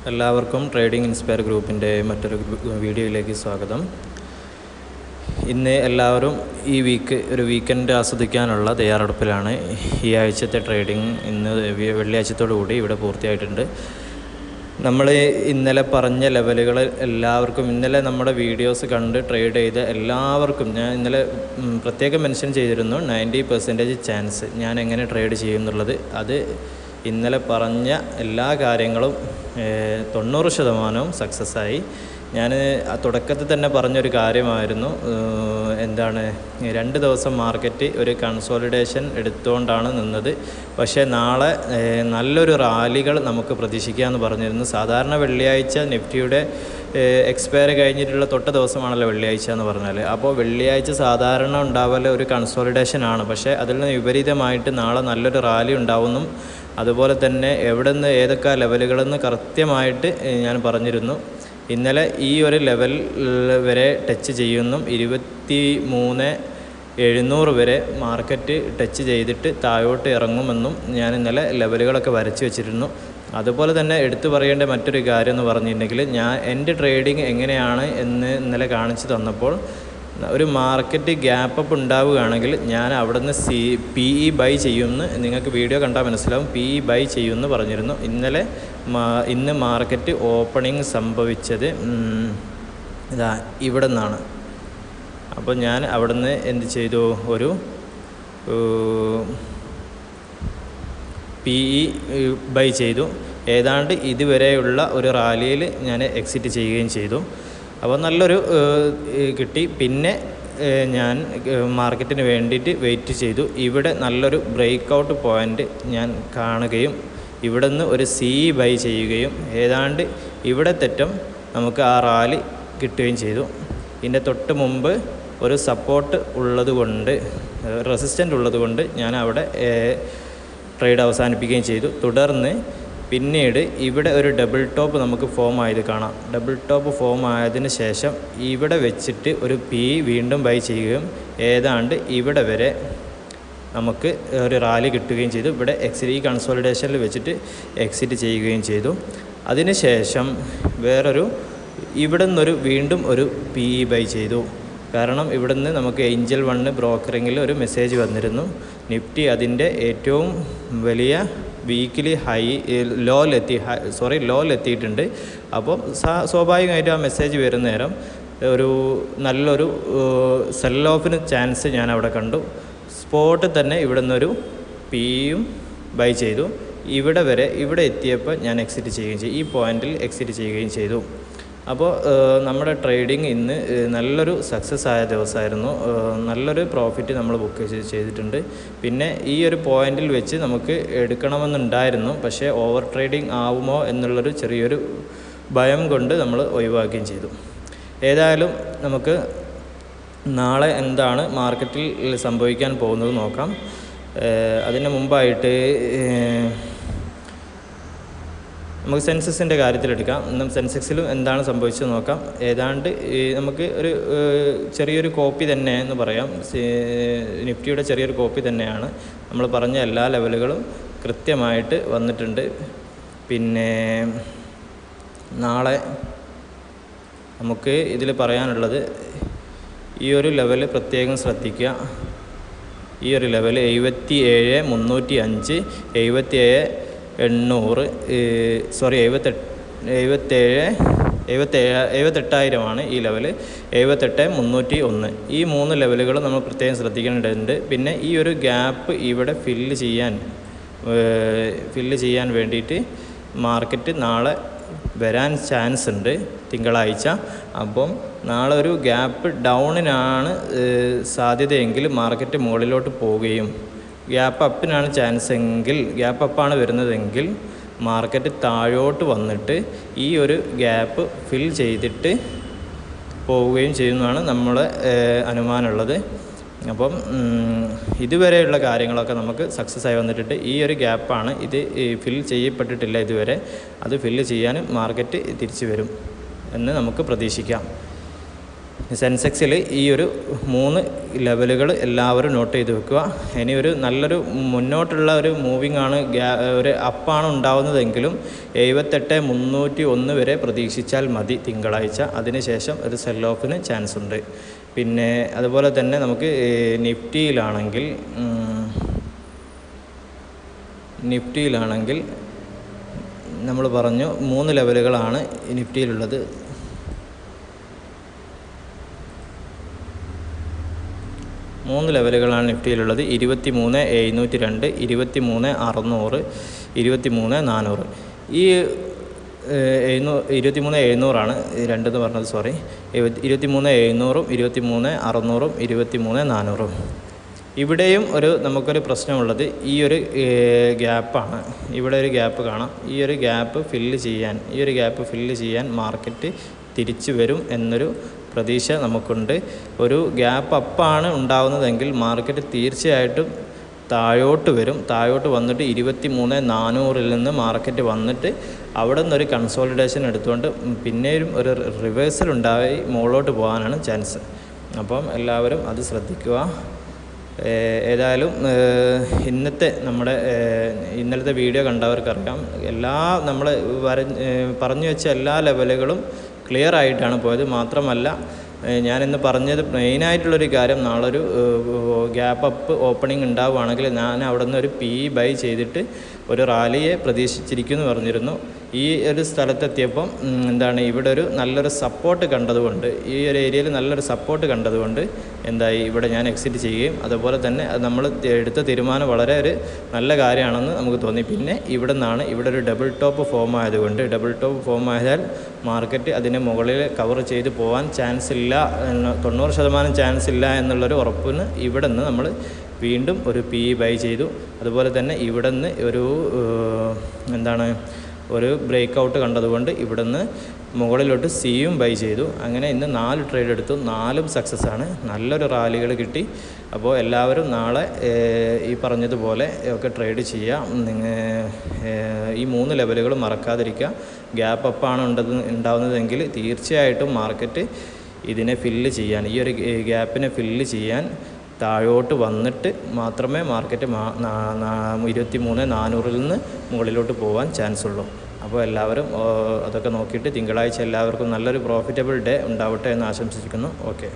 എല്ലാവർക്കും trading inspire ഗ്രൂപ്പിൻ്റെ മറ്റൊരു വീഡിയോയിലേക്ക് സ്വാഗതം. ഇന്ന് എല്ലാവരും ഈ ഒരു വീക്കെൻഡ് ആസ്വദിക്കാനുള്ള തയ്യാറെടുപ്പിലാണ്. ഈ ആഴ്ചത്തെ ട്രേഡിംഗ് ഇന്ന് വെള്ളിയാഴ്ചത്തോടു കൂടി ഇവിടെ പൂർത്തിയായിട്ടുണ്ട്. നമ്മൾ ഇന്നലെ പറഞ്ഞ ലെവലുകൾ എല്ലാവർക്കും, ഇന്നലെ നമ്മുടെ വീഡിയോസ് കണ്ട് ട്രേഡ് ചെയ്ത എല്ലാവർക്കും ഞാൻ ഇന്നലെ പ്രത്യേകം മെൻഷൻ ചെയ്തിരുന്നു 90% ചാൻസ് ഞാൻ എങ്ങനെ ട്രേഡ് ചെയ്യും എന്നുള്ളത്. അത് ഇന്നലെ പറഞ്ഞ എല്ലാ കാര്യങ്ങളും 90% സക്സസ്സായി. ഞാൻ തുടക്കത്തിൽ തന്നെ പറഞ്ഞൊരു കാര്യമായിരുന്നു, എന്താണ് 2 ദിവസം മാർക്കറ്റ് ഒരു കൺസോളിഡേഷൻ എടുത്തുകൊണ്ടാണ് നിന്നത്. പക്ഷേ നാളെ നല്ലൊരു റാലികൾ നമുക്ക് പ്രതീക്ഷിക്കാമെന്ന് പറഞ്ഞിരുന്നു. സാധാരണ വെള്ളിയാഴ്ച നിഫ്റ്റിയുടെ എക്സ്പയർ കഴിഞ്ഞിട്ടുള്ള തൊട്ട ദിവസമാണല്ലോ വെള്ളിയാഴ്ച എന്ന് പറഞ്ഞാൽ. അപ്പോൾ വെള്ളിയാഴ്ച സാധാരണ ഉണ്ടാവല് ഒരു കൺസോളിഡേഷൻ ആണ്. പക്ഷേ അതിൽ നിന്ന് വിപരീതമായിട്ട് നാളെ നല്ലൊരു റാലി ഉണ്ടാവുമെന്നും അതുപോലെ തന്നെ എവിടെ നിന്ന് ഏതൊക്കെ ലെവലുകളെന്ന് കൃത്യമായിട്ട് ഞാൻ പറഞ്ഞിരുന്നു. ഇന്നലെ ഈ ഒരു ലെവൽ വരെ ടച്ച് ചെയ്യുമെന്നും 23,700 വരെ മാർക്കറ്റ് ടച്ച് ചെയ്തിട്ട് താഴോട്ട് ഇറങ്ങുമെന്നും ഞാൻ ഇന്നലെ ലെവലുകളൊക്കെ വരച്ച് വെച്ചിരുന്നു. അതുപോലെ തന്നെ എടുത്തു പറയേണ്ട മറ്റൊരു കാര്യം എന്ന് പറഞ്ഞിട്ടുണ്ടെങ്കിൽ, എൻ്റെ ട്രേഡിങ് എങ്ങനെയാണ് എന്ന് ഇന്നലെ കാണിച്ചു തന്നപ്പോൾ, ഒരു മാർക്കറ്റ് ഗ്യാപ്പ് അപ്പ് ഉണ്ടാവുകയാണെങ്കിൽ ഞാൻ അവിടെ നിന്ന് PE ബൈ ചെയ്യുമെന്ന് നിങ്ങൾക്ക് വീഡിയോ കണ്ടാൽ മനസ്സിലാവും. PE ബൈ ചെയ്യുമെന്ന് പറഞ്ഞിരുന്നു. ഇന്ന് മാർക്കറ്റ് ഓപ്പണിംഗ് സംഭവിച്ചത് ഇതാ ഇവിടെ നിന്നാണ്. അപ്പോൾ ഞാൻ അവിടെ നിന്ന് എന്ത് ചെയ്തു, ഒരു PE ബൈ ചെയ്തു. ഏതാണ്ട് ഇതുവരെയുള്ള ഒരു റാലിയിൽ ഞാൻ എക്സിറ്റ് ചെയ്യുകയും ചെയ്തു. അപ്പോൾ നല്ലൊരു കിട്ടി. പിന്നെ ഞാൻ മാർക്കറ്റിന് വേണ്ടിയിട്ട് വെയിറ്റ് ചെയ്തു. ഇവിടെ നല്ലൊരു ബ്രേക്ക് ഔട്ട് പോയിൻ്റ് ഞാൻ കാണുകയും ഇവിടെ നിന്ന് ഒരു ബൈ ചെയ്യുകയും ഏതാണ്ട് ഇവിടെ തെറ്റം നമുക്ക് ആ റാലി കിട്ടുകയും ചെയ്തു. ഇതിൻ്റെ തൊട്ട് മുമ്പ് ഒരു സപ്പോർട്ട് ഉള്ളതുകൊണ്ട്, റെസിസ്റ്റൻ്റ് ഉള്ളതുകൊണ്ട് ഞാൻ അവിടെ ട്രേഡ് അവസാനിപ്പിക്കുകയും ചെയ്തു. തുടർന്ന് പിന്നീട് ഇവിടെ ഒരു ഡബിൾ ടോപ്പ് നമുക്ക് ഫോം ആയത് കാണാം. ഡബിൾ ടോപ്പ് ഫോം ആയതിന് ശേഷം ഇവിടെ വെച്ചിട്ട് ഒരു വീണ്ടും ബൈ ചെയ്യുകയും ഏതാണ്ട് ഇവിടെ വരെ നമുക്ക് ഒരു റാലി കിട്ടുകയും ചെയ്തു. ഇവിടെ ഈ കൺസോളിഡേഷനിൽ വെച്ചിട്ട് എക്സിറ്റ് ചെയ്യുകയും ചെയ്തു. അതിനുശേഷം ഇവിടെ നിന്നൊരു വീണ്ടും ഒരു ബൈ ചെയ്തു. കാരണം ഇവിടെ നിന്ന് നമുക്ക് ഏഞ്ചൽ 1 ബ്രോക്കറിങ്ങിൽ ഒരു മെസ്സേജ് വന്നിരുന്നു. നിഫ്റ്റി അതിൻ്റെ ഏറ്റവും വലിയ വീക്കിലി ലോയിലെത്തിയിട്ടുണ്ട്. അപ്പോൾ സ്വാഭാവികമായിട്ട് ആ മെസ്സേജ് വരുന്ന നേരം ഒരു നല്ലൊരു സെൽ ഓഫിന് ചാൻസ് ഞാൻ അവിടെ കണ്ടു. സ്പോട്ടിൽ തന്നെ ഇവിടെ നിന്നൊരു പിയും ബൈ ചെയ്തു. ഇവിടെ എത്തിയപ്പോൾ ഞാൻ എക്സിറ്റ് ചെയ്യുകയും ചെയ്തു. ഈ പോയിന്റിൽ എക്സിറ്റ് ചെയ്യുകയും ചെയ്തു. അപ്പോൾ നമ്മുടെ ട്രേഡിങ് ഇന്ന് നല്ലൊരു സക്സസ് ആയ ദിവസമായിരുന്നു. നല്ലൊരു പ്രോഫിറ്റ് നമ്മൾ ബുക്ക് ചെയ്തിട്ടുണ്ട്. പിന്നെ ഈ ഒരു പോയിന്റിൽ വെച്ച് നമുക്ക് എടുക്കണമെന്നുണ്ടായിരുന്നു. പക്ഷേ ഓവർ ട്രേഡിങ് ആവുമോ എന്നുള്ളൊരു ചെറിയൊരു ഭയം കൊണ്ട് നമ്മൾ ഒഴിവാക്കുകയും ചെയ്തു. ഏതായാലും നമുക്ക് നാളെ എന്താണ് മാർക്കറ്റിൽ സംഭവിക്കാൻ പോകുന്നത് നോക്കാം. അതിന് മുമ്പായിട്ട് നമുക്ക് സെൻസസിൻ്റെ കാര്യത്തിലെടുക്കാം. ഇന്നും സെൻസെക്സിലും എന്താണ് സംഭവിച്ചത് നോക്കാം. ഏതാണ്ട് നമുക്ക് ഒരു ചെറിയൊരു കോപ്പി തന്നെ എന്ന് പറയാം. നിഫ്റ്റിയുടെ ചെറിയൊരു കോപ്പി തന്നെയാണ്. നമ്മൾ പറഞ്ഞ എല്ലാ ലെവലുകളും കൃത്യമായിട്ട് വന്നിട്ടുണ്ട്. പിന്നെ നാളെ നമുക്ക് ഇതിൽ പറയാനുള്ളത്, ഈ ഒരു ലെവല് പ്രത്യേകം ശ്രദ്ധിക്കുക. ഈ ഒരു ലെവൽ 77,305, 78,000 ഈ ലെവൽ. 78,301 ഈ 3 ലെവലുകൾ നമ്മൾ പ്രത്യേകം ശ്രദ്ധിക്കേണ്ടതുണ്ട്. പിന്നെ ഈ ഒരു ഗ്യാപ്പ് ഇവിടെ ഫില്ല് ചെയ്യാൻ വേണ്ടിയിട്ട് മാർക്കറ്റ് നാളെ വരാൻ ചാൻസ് ഉണ്ട്, തിങ്കളാഴ്ച. അപ്പം നാളെ ഒരു ഗ്യാപ്പ് ഡൗണിനാണ് സാധ്യതയെങ്കിൽ മാർക്കറ്റ് മുകളിലോട്ട് പോവുകയും, ഗ്യാപ്പ് അപ്പിനാണ് ഗ്യാപ്പ് അപ്പാണ് വരുന്നതെങ്കിൽ മാർക്കറ്റ് താഴോട്ട് വന്നിട്ട് ഈ ഒരു ഗ്യാപ്പ് ഫിൽ ചെയ്തിട്ട് പോവുകയും ചെയ്യുന്നതാണ് നമ്മളെ അനുമാനമുള്ളത്. അപ്പം ഇതുവരെയുള്ള കാര്യങ്ങളൊക്കെ നമുക്ക് സക്സസ് ആയി വന്നിട്ടുണ്ട്. ഈ ഒരു ഗ്യാപ്പാണ്, ഇത് ഫിൽ ചെയ്യപ്പെട്ടിട്ടില്ല ഇതുവരെ. അത് ഫില്ല് ചെയ്യാൻ മാർക്കറ്റ് തിരിച്ചു വരും എന്ന് നമുക്ക് പ്രതീക്ഷിക്കാം. സെൻസെക്സിൽ ഈ ഒരു 3 ലെവലുകൾ എല്ലാവരും നോട്ട് ചെയ്ത് വെക്കുക. ഇനി ഒരു നല്ലൊരു മുന്നോട്ടുള്ള ഒരു മൂവിങ് ആണ്, ഒരു അപ്പാണ് ഉണ്ടാവുന്നതെങ്കിലും 78,301 വരെ പ്രതീക്ഷിച്ചാൽ മതി തിങ്കളാഴ്ച. അതിനുശേഷം ഒരു സെൽ ഓഫിന് ചാൻസ് ഉണ്ട്. പിന്നെ അതുപോലെ തന്നെ നമുക്ക് നിഫ്റ്റിയിലാണെങ്കിൽ നമ്മൾ പറഞ്ഞു 3 ലെവലുകളാണ് നിഫ്റ്റിയിലുള്ളത്. നിഫ്റ്റിയിലുള്ളത് 23,702, 23,600, 23,400. ഈ 23,700 രണ്ടെന്ന് പറഞ്ഞത്, സോറി. 23,700, 23,600, 23,400. ഇവിടെയും നമുക്കൊരു പ്രശ്നമുള്ളത് ഈ ഒരു ഗ്യാപ്പാണ്. ഇവിടെ ഒരു ഗ്യാപ്പ് കാണാം. ഈ ഒരു ഗ്യാപ്പ് ഫില്ല് ചെയ്യാൻ മാർക്കറ്റ് തിരിച്ചു വരും എന്നൊരു പ്രതീക്ഷ നമുക്കുണ്ട്. ഒരു ഗ്യാപ്പ് അപ്പാണ് ഉണ്ടാകുന്നതെങ്കിൽ മാർക്കറ്റ് തീർച്ചയായിട്ടും താഴോട്ട് വരും. താഴോട്ട് വന്നിട്ട് 23,400 നിന്ന് മാർക്കറ്റ് വന്നിട്ട് അവിടെ നിന്നൊരു കൺസോളിഡേഷൻ എടുത്തുകൊണ്ട് പിന്നെയും ഒരു റിവേഴ്സൽ ഉണ്ടായി മുകളിലോട്ട് പോകാനാണ് ചാൻസ്. അപ്പം എല്ലാവരും അത് ശ്രദ്ധിക്കുക. ഏതായാലും ഇന്നലത്തെ വീഡിയോ കണ്ടവർക്കറിയാം, നമ്മൾ പറഞ്ഞു വെച്ച എല്ലാ ലെവലുകളും ക്ലിയർ ആയിട്ടാണ് പോയത്. മാത്രമല്ല ഞാനിന്ന് പറഞ്ഞത് മെയിനായിട്ടുള്ളൊരു കാര്യം, നാളൊരു ഗ്യാപ്പ് അപ്പ് ഓപ്പണിംഗ് ഉണ്ടാവുകയാണെങ്കിൽ ഞാൻ അവിടെ നിന്ന് ഒരു ബൈ ചെയ്തിട്ട് ഒരു റാലിയെ പ്രതീക്ഷിച്ചിരിക്കുമെന്ന് പറഞ്ഞിരുന്നു. ഈ ഒരു സ്ഥലത്തെത്തിയപ്പം ഇവിടെ ഒരു നല്ലൊരു സപ്പോർട്ട് കണ്ടതുകൊണ്ട്, ഈ ഒരു ഏരിയയിൽ നല്ലൊരു സപ്പോർട്ട് കണ്ടതുകൊണ്ട് ഇവിടെ ഞാൻ എക്സിറ്റ് ചെയ്യുകയും അതുപോലെ തന്നെ നമ്മൾ എടുത്ത തീരുമാനം വളരെ ഒരു നല്ല കാര്യമാണെന്ന് നമുക്ക് തോന്നി. പിന്നെ ഇവിടെ ഒരു ഡബിൾ ടോപ്പ് ഫോം ആയതാൽ മാർക്കറ്റ് അതിന് മുകളിൽ കവർ ചെയ്ത് പോകാൻ ചാൻസ് ഇല്ല, 90% ചാൻസ് ഇല്ല എന്നുള്ളൊരു ഉറപ്പിന് ഇവിടെ നിന്ന് നമ്മൾ വീണ്ടും ഒരു ബൈ ചെയ്തു. അതുപോലെ തന്നെ ഇവിടെ നിന്ന് ഒരു ബ്രേക്ക് ഔട്ട് കണ്ടതുകൊണ്ട് ഇവിടെ നിന്ന് മുകളിലോട്ട് സിയും ബൈ ചെയ്തു. അങ്ങനെ ഇന്ന് 4 ട്രേഡ് എടുത്തു, 4ഉം സക്സസ് ആണ്. നല്ലൊരു റാലികൾ കിട്ടി. അപ്പോൾ എല്ലാവരും നാളെ ഈ പറഞ്ഞതുപോലെ ഒക്കെ ട്രേഡ് ചെയ്യാം. ഈ 3 ലെവലുകൾ മറക്കാതിരിക്കുക. ഗ്യാപ്പ് അപ്പാണ് ഉണ്ടാവുന്നതെങ്കിൽ തീർച്ചയായിട്ടും മാർക്കറ്റ് ഇതിനെ ഫില്ല് ചെയ്യാൻ, ഈ ഒരു ഗ്യാപ്പിനെ ഫില്ല് ചെയ്യാൻ താഴോട്ട് വന്നിട്ട് മാത്രമേ മാർക്കറ്റ് 23,400 നിന്ന് മുകളിലോട്ട് പോകാൻ ചാൻസ് ഉള്ളൂ. അപ്പോൾ എല്ലാവരും അതൊക്കെ നോക്കിയിട്ട് തിങ്കളാഴ്ച എല്ലാവർക്കും നല്ലൊരു പ്രോഫിറ്റബിൾ ഡേ ഉണ്ടാവട്ടെ എന്ന് ആശംസിക്കുന്നു. ഓക്കെ.